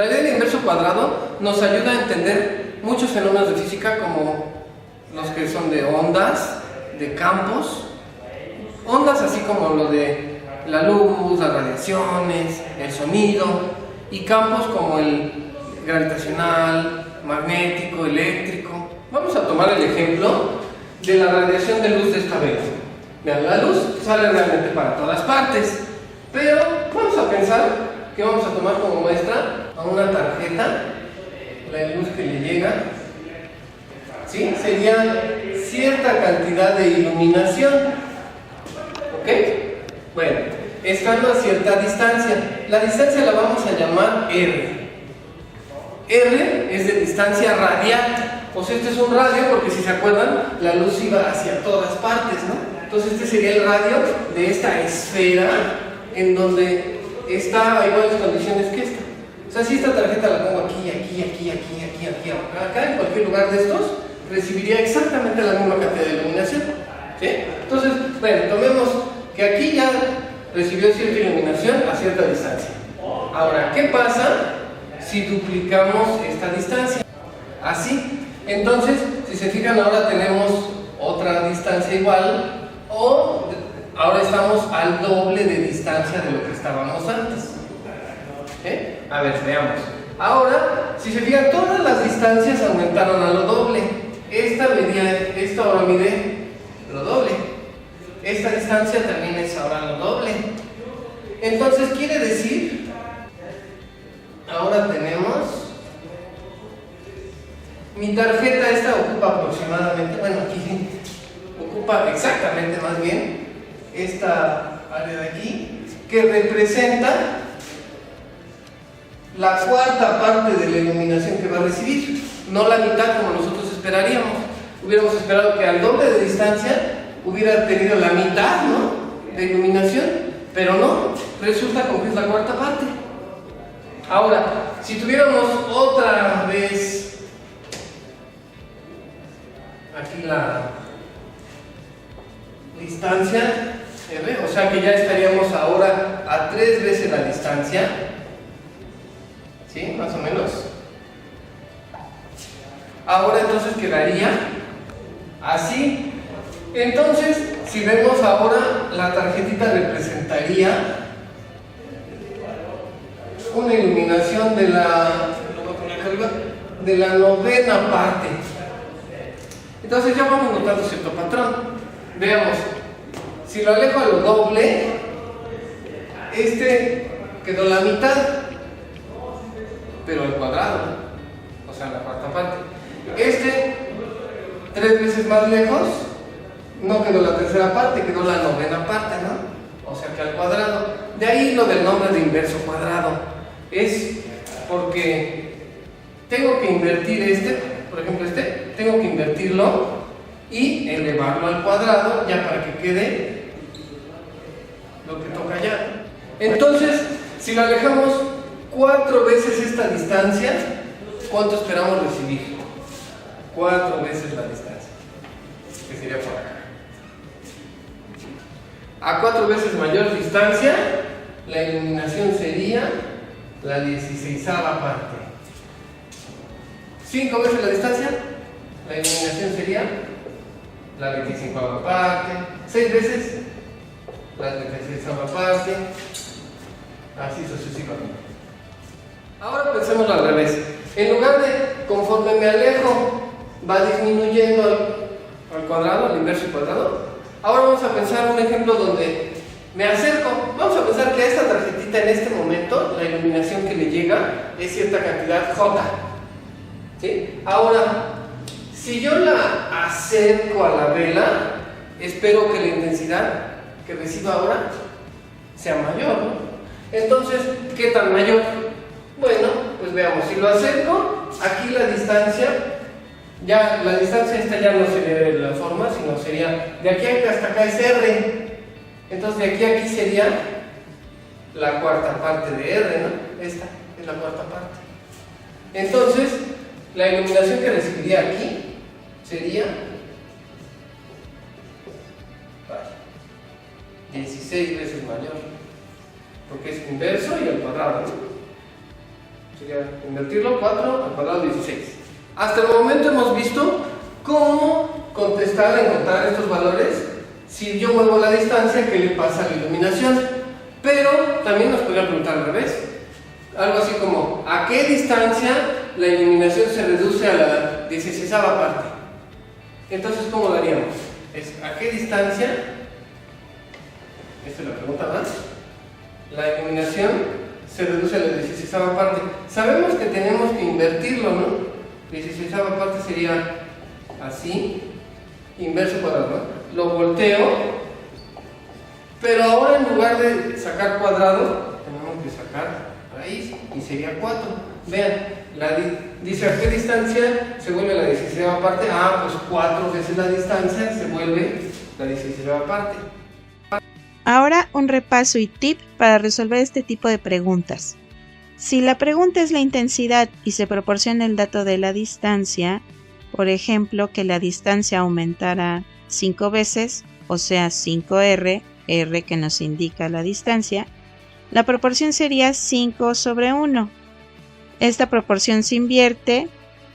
La ley del inverso cuadrado nos ayuda a entender muchos fenómenos de física como los que son de ondas, de campos, ondas así como lo de la luz, las radiaciones, el sonido, y campos como el gravitacional, magnético, eléctrico. Vamos a tomar el ejemplo de la radiación de luz de esta vela. Vean, la luz sale realmente para todas partes, pero vamos a pensar que vamos a tomar como muestra a una tarjeta, la luz que le llega, ¿sí? Sería cierta cantidad de iluminación, ¿ok? Bueno, estando a cierta distancia, la distancia la vamos a llamar R. R es de distancia radial. Pues este es un radio porque, si se acuerdan, la luz iba hacia todas partes, ¿no? Entonces este sería el radio de esta esfera en donde está a iguales condiciones que esta. O sea, si esta tarjeta la pongo aquí, acá, en cualquier lugar de estos, recibiría exactamente la misma cantidad de iluminación, ¿sí? Entonces, bueno, tomemos que aquí ya recibió cierta iluminación a cierta distancia. Ahora, ¿qué pasa si duplicamos esta distancia? Así. Entonces, si se fijan, ahora tenemos otra distancia igual, o ahora estamos al doble de distancia de lo que estábamos antes. A ver, veamos. Ahora, si se fijan, todas las distancias aumentaron a lo doble. Esta ahora mide lo doble. Esta distancia también es ahora lo doble. Entonces, quiere decir, ahora tenemos... Mi tarjeta esta ocupa aproximadamente, bueno, aquí ocupa exactamente más bien esta área de aquí, que representa la cuarta parte de la iluminación que va a recibir, no la mitad como nosotros esperaríamos. Hubiéramos esperado que al doble de distancia hubiera tenido la mitad, ¿no?, de iluminación, pero no, resulta como que es la cuarta parte. Ahora, si tuviéramos otra vez aquí la distancia R, o sea que ya estaríamos ahora a 3 veces la distancia, ¿sí? Más o menos. Ahora entonces quedaría así. Entonces, si vemos ahora, la tarjetita representaría una iluminación de la novena parte. Entonces ya vamos notando cierto patrón. Veamos, si lo alejo a lo doble, este quedó la mitad, pero al cuadrado, o sea, la cuarta parte. Este, 3 veces más lejos, no quedó la tercera parte, quedó la novena parte, ¿no? O sea que al cuadrado. De ahí lo del nombre de inverso cuadrado. Es porque tengo que invertir por ejemplo tengo que invertirlo y elevarlo al cuadrado ya para que quede lo que toca allá. Entonces, si lo alejamos 4 veces esta distancia, ¿cuánto esperamos recibir? 4 veces la distancia, que sería por acá. A 4 veces mayor distancia, la iluminación sería la 16ª parte. 5 veces la distancia, la iluminación sería la 25ª parte. 6 veces, la 36ª parte. Así sucesivamente. Ahora pensemos al revés. En lugar de, conforme me alejo, va disminuyendo al cuadrado, al inverso cuadrado. Ahora vamos a pensar un ejemplo donde me acerco. Vamos a pensar que a esta tarjetita en este momento, la iluminación que le llega es cierta cantidad J. ¿Sí? Ahora, si yo la acerco a la vela, espero que la intensidad que reciba ahora sea mayor, ¿no? Entonces, ¿qué tan mayor? Bueno, pues veamos, si lo acerco, aquí la distancia, ya la distancia esta ya no sería de la forma, sino sería de aquí hasta acá es R. Entonces de aquí a aquí sería la cuarta parte de R, ¿no? Esta es la cuarta parte. Entonces, la iluminación que recibiría aquí sería 16 veces mayor, porque es inverso y al cuadrado, ¿no? Sería invertirlo, 4 al cuadrado 16. Hasta el momento hemos visto cómo contestar, encontrar estos valores. Si yo muevo la distancia, ¿qué le pasa a la iluminación? Pero también nos podría preguntar al revés. Algo así como, ¿a qué distancia la iluminación se reduce a la 16ª parte? Entonces, ¿cómo lo haríamos? ¿A qué distancia? Esta es la pregunta más. La iluminación se reduce a la 16ª parte. Sabemos que tenemos que invertirlo, ¿no? 16ª parte sería así, inverso cuadrado, ¿no? Lo volteo, pero ahora en lugar de sacar cuadrado, tenemos que sacar raíz y sería 4. Vean, dice a qué distancia se vuelve la 16ª parte. Pues 4 veces la distancia se vuelve la 16ª parte. Ahora un repaso y tip para resolver este tipo de preguntas. Si la pregunta es la intensidad y se proporciona el dato de la distancia, por ejemplo, que la distancia aumentara 5 veces, o sea 5r, r que nos indica la distancia, la proporción sería 5 sobre 1. Esta proporción se invierte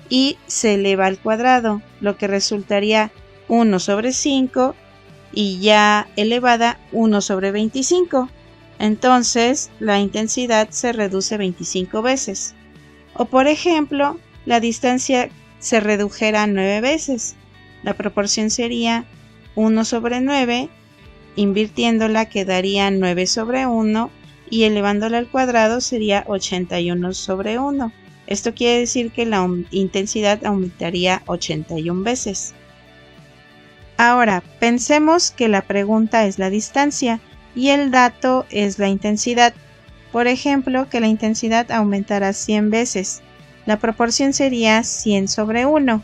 y se eleva al cuadrado, lo que resultaría 1 sobre 5 y ya elevada 1 sobre 25. Entonces la intensidad se reduce 25 veces. O por ejemplo, la distancia se redujera 9 veces. La proporción sería 1 sobre 9, invirtiéndola quedaría 9 sobre 1 y elevándola al cuadrado sería 81 sobre 1. Esto quiere decir que la intensidad aumentaría 81 veces. Ahora, pensemos que la pregunta es la distancia y el dato es la intensidad. Por ejemplo, que la intensidad aumentara 100 veces. La proporción sería 100 sobre 1.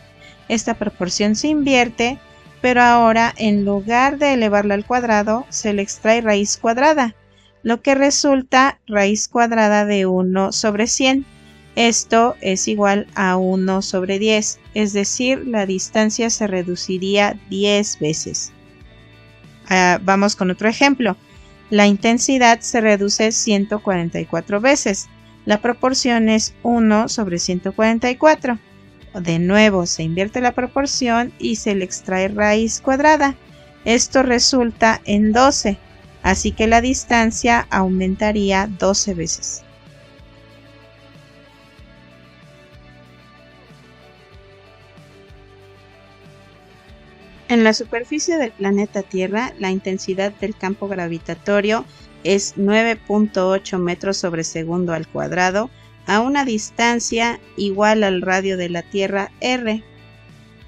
Esta proporción se invierte, pero ahora en lugar de elevarla al cuadrado, se le extrae raíz cuadrada, lo que resulta raíz cuadrada de 1 sobre 100. Esto es igual a 1 sobre 10, es decir, la distancia se reduciría 10 veces. Vamos con otro ejemplo. La intensidad se reduce 144 veces. La proporción es 1 sobre 144. De nuevo se invierte la proporción y se le extrae raíz cuadrada. Esto resulta en 12, así que la distancia aumentaría 12 veces. En la superficie del planeta Tierra, la intensidad del campo gravitatorio es 9.8 metros sobre segundo al cuadrado a una distancia igual al radio de la Tierra r.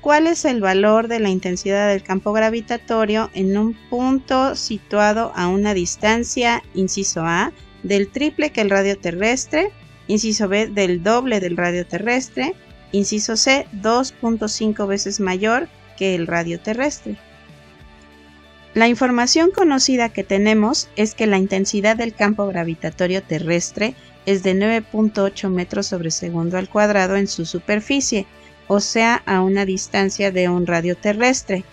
¿Cuál es el valor de la intensidad del campo gravitatorio en un punto situado a una distancia, inciso A, del triple que el radio terrestre, inciso B, del doble del radio terrestre, inciso C, 2.5 veces mayor que el radio terrestre? La información conocida que tenemos es que la intensidad del campo gravitatorio terrestre es de 9.8 metros sobre segundo al cuadrado en su superficie, o sea, a una distancia de un radio terrestre.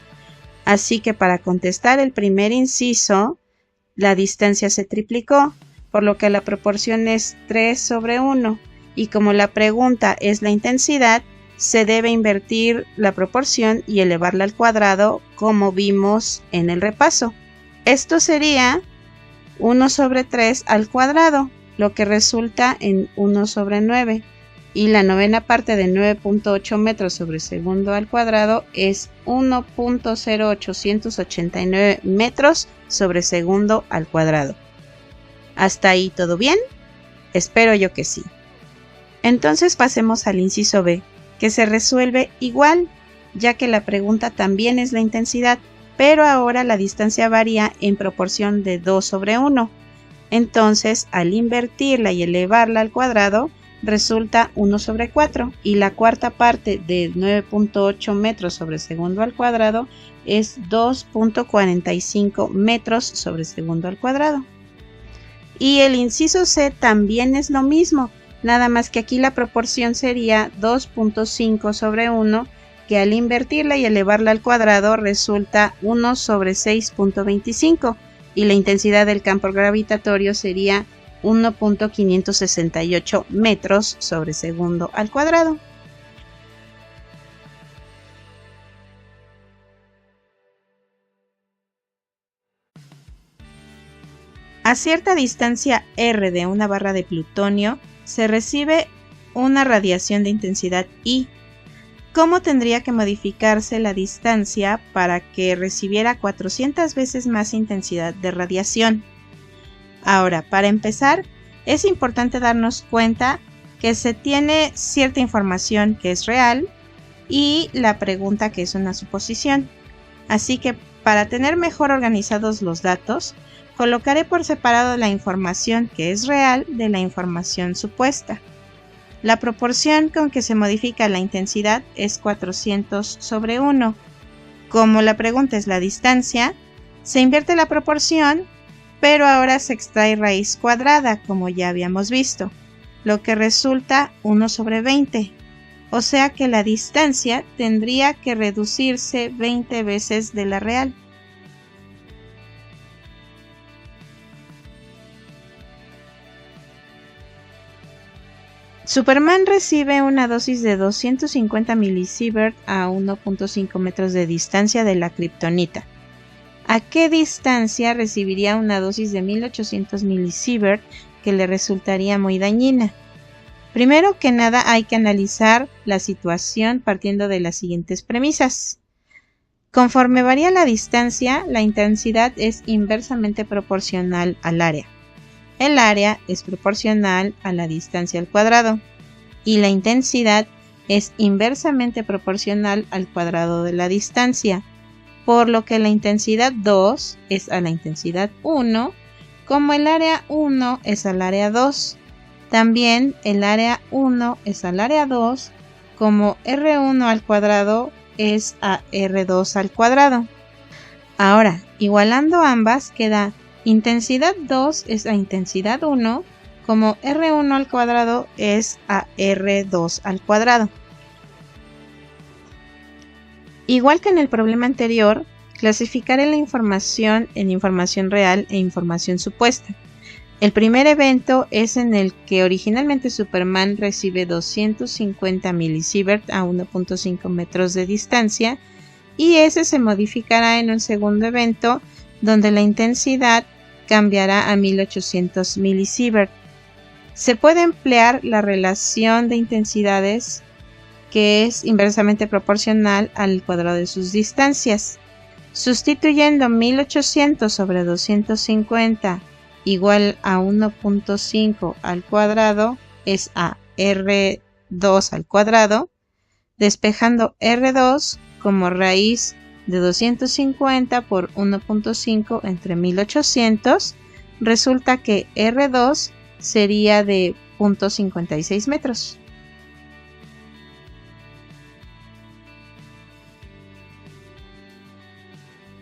Así que para contestar el primer inciso, la distancia se triplicó, por lo que la proporción es 3 sobre 1, y como la pregunta es la intensidad, se debe invertir la proporción y elevarla al cuadrado, como vimos en el repaso. Esto sería 1 sobre 3 al cuadrado, lo que resulta en 1 sobre 9. Y la novena parte de 9.8 metros sobre segundo al cuadrado es 1.0889 metros sobre segundo al cuadrado. ¿Hasta ahí todo bien? Espero yo que sí. Entonces pasemos al inciso B, que se resuelve igual, ya que la pregunta también es la intensidad, pero ahora la distancia varía en proporción de 2 sobre 1. Entonces, al invertirla y elevarla al cuadrado, resulta 1 sobre 4, y la cuarta parte de 9.8 metros sobre segundo al cuadrado es 2.45 metros sobre segundo al cuadrado. Y el inciso C también es lo mismo, nada más que aquí la proporción sería 2.5 sobre 1, que al invertirla y elevarla al cuadrado resulta 1 sobre 6.25, y la intensidad del campo gravitatorio sería 1.568 metros sobre segundo al cuadrado. A cierta distancia r de una barra de plutonio se recibe una radiación de intensidad I. ¿Cómo tendría que modificarse la distancia para que recibiera 400 veces más intensidad de radiación? Ahora, para empezar, es importante darnos cuenta que se tiene cierta información que es real y la pregunta que es una suposición. Así que para tener mejor organizados los datos, colocaré por separado la información que es real de la información supuesta. La proporción con que se modifica la intensidad es 400/1. Como la pregunta es la distancia, se invierte la proporción, pero ahora se extrae raíz cuadrada, como ya habíamos visto, lo que resulta 1/20. O sea que la distancia tendría que reducirse 20 veces de la real. Superman recibe una dosis de 250 milisievert a 1.5 metros de distancia de la kriptonita. ¿A qué distancia recibiría una dosis de 1800 milisievert que le resultaría muy dañina? Primero que nada hay que analizar la situación partiendo de las siguientes premisas. Conforme varía la distancia, la intensidad es inversamente proporcional al área. El área es proporcional a la distancia al cuadrado y la intensidad es inversamente proporcional al cuadrado de la distancia, por lo que la intensidad 2 es a la intensidad 1, como el área 1 es al área 2. También el área 1 es al área 2, como R1 al cuadrado es a R2 al cuadrado. Ahora, igualando ambas queda intensidad 2 es a intensidad 1, como R1 al cuadrado es a R2 al cuadrado. Igual que en el problema anterior, clasificaré la información en información real e información supuesta. El primer evento es en el que originalmente Superman recibe 250 milisievert a 1.5 metros de distancia, y ese se modificará en un segundo evento donde la intensidad cambiará a 1800 milisievert. Se puede emplear la relación de intensidades, que es inversamente proporcional al cuadrado de sus distancias. Sustituyendo 1800 sobre 250 igual a 1.5 al cuadrado es a R2 al cuadrado, despejando R2 como raíz de 250 por 1.5 entre 1800, resulta que R2 sería de 0.56 metros.